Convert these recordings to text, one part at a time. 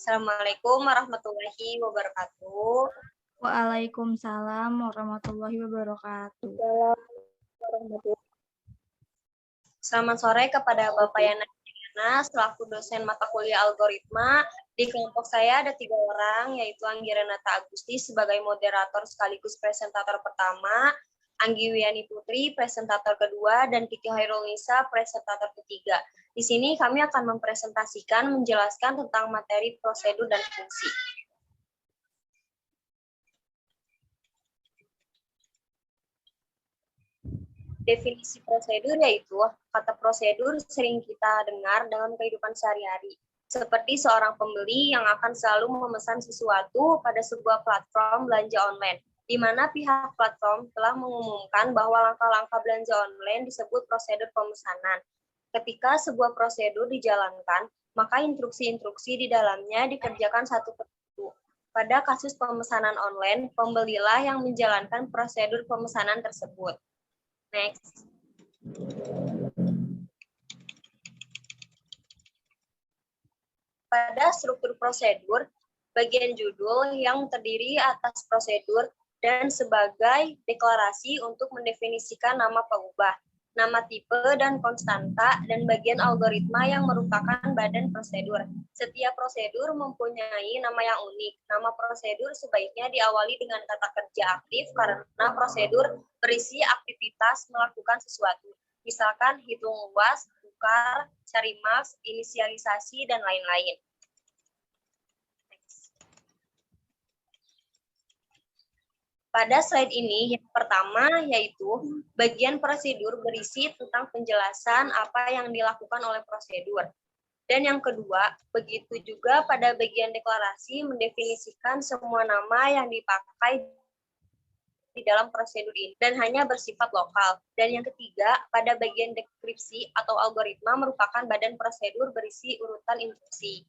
Assalamualaikum warahmatullahi wabarakatuh. Waalaikumsalam warahmatullahi wabarakatuh. Selamat sore kepada Bapak Yana selaku dosen mata kuliah algoritma. Di kelompok saya ada 3 orang, yaitu Anggi Renata Agusti sebagai moderator sekaligus presentator pertama, Anggi Wiyani Putri presentator kedua, dan Kiki Hairul Nisa presentator ketiga. Di sini kami akan mempresentasikan, menjelaskan tentang materi prosedur dan fungsi. Definisi prosedur yaitu kata prosedur sering kita dengar dalam kehidupan sehari-hari. Seperti seorang pembeli yang akan selalu memesan sesuatu pada sebuah platform belanja online, di mana pihak platform telah mengumumkan bahwa langkah-langkah belanja online disebut prosedur pemesanan. Ketika sebuah prosedur dijalankan, maka instruksi-instruksi di dalamnya dikerjakan satu persatu. Pada kasus pemesanan online, pembelilah yang menjalankan prosedur pemesanan tersebut. Next. Pada struktur prosedur, bagian judul yang terdiri atas prosedur dan sebagai deklarasi untuk mendefinisikan nama pengubah, nama tipe dan konstanta, dan bagian algoritma yang merupakan badan prosedur. Setiap prosedur mempunyai nama yang unik. Nama prosedur sebaiknya diawali dengan kata kerja aktif karena prosedur berisi aktivitas melakukan sesuatu. Misalkan hitung luas, tukar, cari maks, inisialisasi, dan lain-lain. Pada slide ini, yang pertama yaitu bagian prosedur berisi tentang penjelasan apa yang dilakukan oleh prosedur. Dan yang kedua, begitu juga pada bagian deklarasi mendefinisikan semua nama yang dipakai di dalam prosedur ini dan hanya bersifat lokal. Dan yang ketiga, pada bagian deskripsi atau algoritma merupakan badan prosedur berisi urutan instruksi.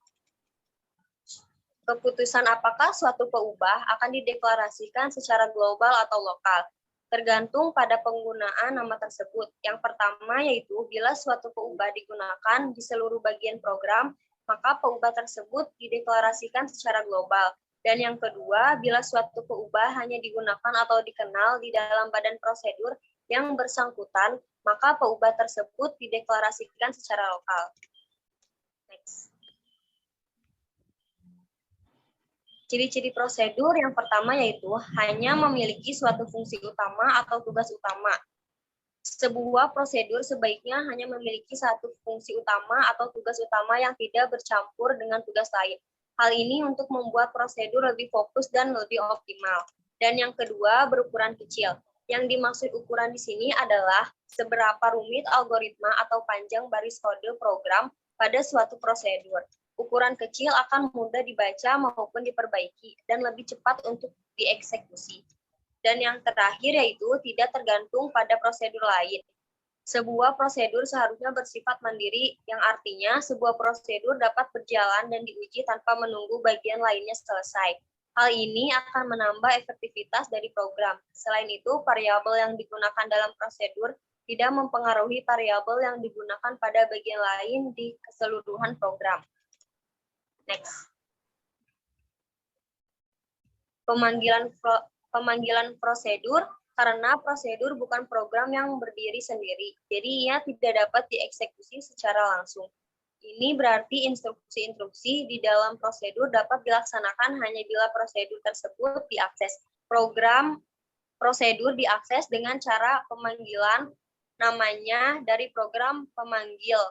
Keputusan apakah suatu peubah akan dideklarasikan secara global atau lokal, tergantung pada penggunaan nama tersebut. Yang pertama yaitu bila suatu peubah digunakan di seluruh bagian program, maka peubah tersebut dideklarasikan secara global. Dan yang kedua, bila suatu peubah hanya digunakan atau dikenal di dalam badan prosedur yang bersangkutan, maka peubah tersebut dideklarasikan secara lokal. Next. Ciri-ciri prosedur yang pertama yaitu hanya memiliki suatu fungsi utama atau tugas utama. Sebuah prosedur sebaiknya hanya memiliki satu fungsi utama atau tugas utama yang tidak bercampur dengan tugas lain. Hal ini untuk membuat prosedur lebih fokus dan lebih optimal. Dan yang kedua, berukuran kecil. Yang dimaksud ukuran di sini adalah seberapa rumit algoritma atau panjang baris kode program pada suatu prosedur. Ukuran kecil akan mudah dibaca maupun diperbaiki dan lebih cepat untuk dieksekusi. Dan yang terakhir yaitu tidak tergantung pada prosedur lain. Sebuah prosedur seharusnya bersifat mandiri, yang artinya sebuah prosedur dapat berjalan dan diuji tanpa menunggu bagian lainnya selesai. Hal ini akan menambah efektivitas dari program. Selain itu, variabel yang digunakan dalam prosedur tidak mempengaruhi variabel yang digunakan pada bagian lain di keseluruhan program. Next. Pemanggilan prosedur karena prosedur bukan program yang berdiri sendiri, jadi ia tidak dapat dieksekusi secara langsung. Ini berarti instruksi-instruksi di dalam prosedur dapat dilaksanakan hanya bila prosedur tersebut diakses. Program prosedur diakses dengan cara pemanggilan namanya dari program pemanggil,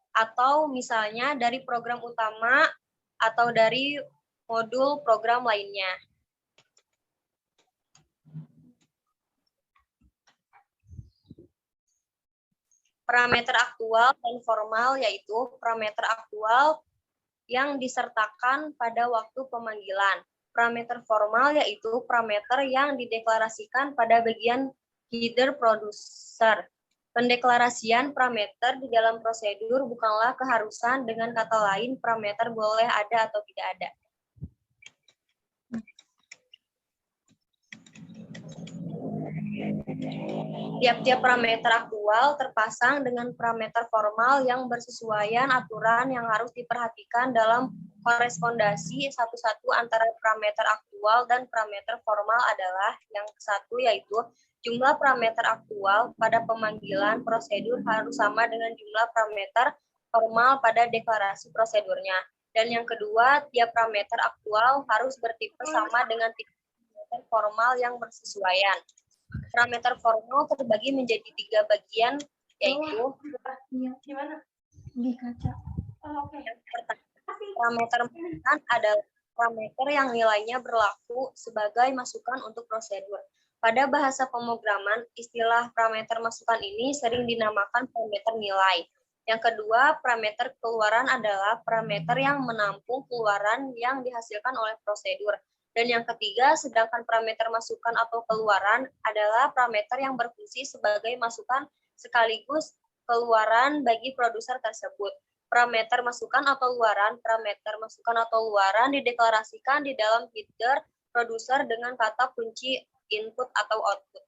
atau misalnya dari program utama atau dari modul program lainnya. Parameter aktual dan formal yaitu parameter aktual yang disertakan pada waktu pemanggilan. Parameter formal yaitu parameter yang dideklarasikan pada bagian header producer. Pendeklarasian parameter di dalam prosedur bukanlah keharusan, dengan kata lain parameter boleh ada atau tidak ada. Tiap-tiap parameter aktual terpasang dengan parameter formal yang bersesuaian aturan yang harus diperhatikan dalam Korespondasi satu-satu antara parameter aktual dan parameter formal adalah yang satu, yaitu jumlah parameter aktual pada pemanggilan prosedur harus sama dengan jumlah parameter formal pada deklarasi prosedurnya. Dan yang kedua, tiap parameter aktual harus bertipe sama dengan tipe parameter formal yang bersesuaian. Parameter formal terbagi menjadi 3 bagian, yaitu Di kaca. yang pertama, parameter masukan adalah parameter yang nilainya berlaku sebagai masukan untuk prosedur. Pada bahasa pemrograman, istilah parameter masukan ini sering dinamakan parameter nilai. Yang kedua, parameter keluaran adalah parameter yang menampung keluaran yang dihasilkan oleh prosedur. Dan yang ketiga, sedangkan parameter masukan atau keluaran adalah parameter yang berfungsi sebagai masukan sekaligus keluaran bagi produser tersebut. Parameter masukan atau luaran dideklarasikan di dalam header produser dengan kata kunci input atau output.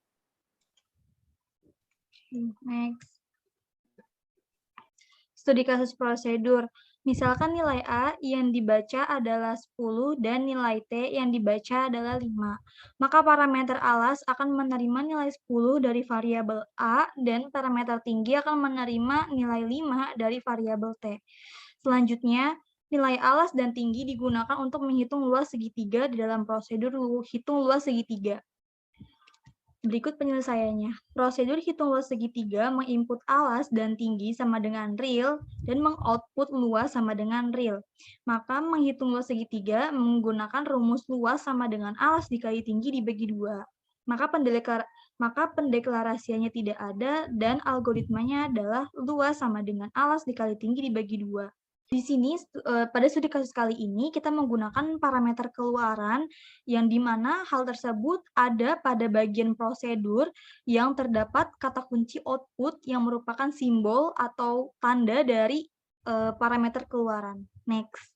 Next. Studi kasus prosedur. Misalkan nilai A yang dibaca adalah 10 dan nilai T yang dibaca adalah 5. Maka parameter alas akan menerima nilai 10 dari variabel A dan parameter tinggi akan menerima nilai 5 dari variabel T. Selanjutnya, nilai alas dan tinggi digunakan untuk menghitung luas segitiga di dalam prosedur hitung luas segitiga. Berikut penyelesaiannya. Prosedur hitung luas segitiga menginput alas dan tinggi sama dengan real dan mengoutput luas sama dengan real. Maka menghitung luas segitiga menggunakan rumus luas sama dengan alas dikali tinggi dibagi 2. Maka pendeklarasiannya tidak ada dan algoritmanya adalah luas sama dengan alas dikali tinggi dibagi 2. Di sini, pada studi kasus kali ini, kita menggunakan parameter keluaran yang dimana hal tersebut ada pada bagian prosedur yang terdapat kata kunci output yang merupakan simbol atau tanda dari parameter keluaran. Next.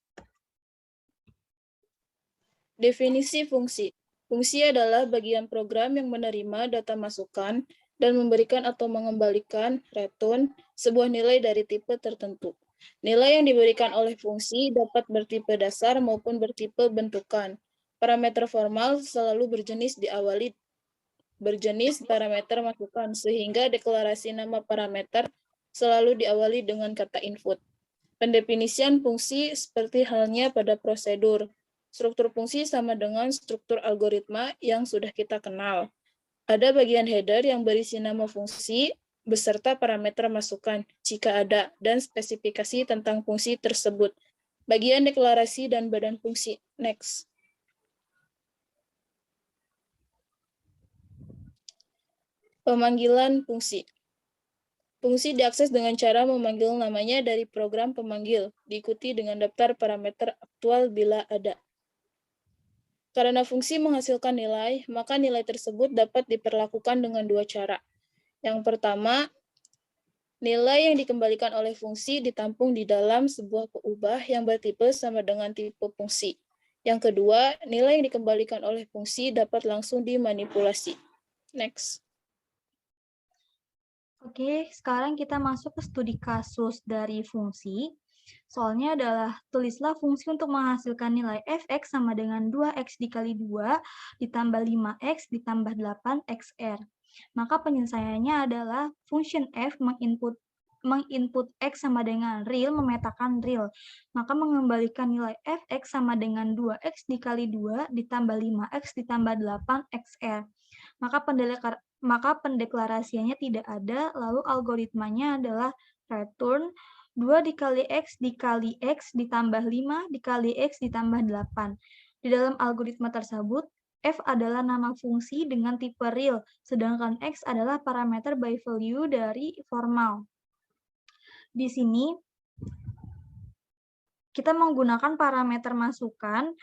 Definisi fungsi. Fungsi adalah bagian program yang menerima data masukan dan memberikan atau mengembalikan return sebuah nilai dari tipe tertentu. Nilai yang diberikan oleh fungsi dapat bertipe dasar maupun bertipe bentukan. Parameter formal selalu berjenis parameter masukan, sehingga deklarasi nama parameter selalu diawali dengan kata input. Pendefinisian fungsi seperti halnya pada prosedur. Struktur fungsi sama dengan struktur algoritma yang sudah kita kenal. Ada bagian header yang berisi nama fungsi beserta parameter masukan jika ada dan spesifikasi tentang fungsi tersebut. Bagian deklarasi dan badan fungsi. Next. Pemanggilan fungsi. Fungsi diakses dengan cara memanggil namanya dari program pemanggil, diikuti dengan daftar parameter aktual bila ada. Karena fungsi menghasilkan nilai, maka nilai tersebut dapat diperlakukan dengan 2 cara. Yang pertama, nilai yang dikembalikan oleh fungsi ditampung di dalam sebuah peubah yang bertipe sama dengan tipe fungsi. Yang kedua, nilai yang dikembalikan oleh fungsi dapat langsung dimanipulasi. Next. Oke, sekarang kita masuk ke studi kasus dari fungsi. Soalnya adalah tulislah fungsi untuk menghasilkan nilai fx sama dengan 2x dikali 2 ditambah 5x ditambah 8xr. Maka penyelesaiannya adalah function f menginput x sama dengan real, memetakan real. Maka mengembalikan nilai fx sama dengan 2x dikali 2 ditambah 5x ditambah 8xr. Maka pendeklarasiannya tidak ada, lalu algoritmanya adalah return 2 dikali x ditambah 5 dikali x ditambah 8. Di dalam algoritma tersebut, f adalah nama fungsi dengan tipe real, sedangkan x adalah parameter by value dari formal. Di sini, kita menggunakan parameter masukan,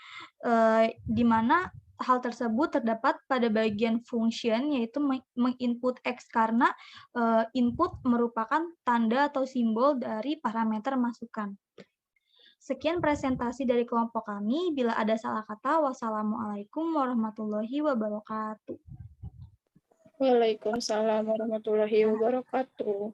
di mana hal tersebut terdapat pada bagian function, yaitu menginput x, karena input merupakan tanda atau simbol dari parameter masukan. Sekian presentasi dari kelompok kami. Bila ada salah kata, wassalamualaikum warahmatullahi wabarakatuh. Waalaikumsalam warahmatullahi wabarakatuh.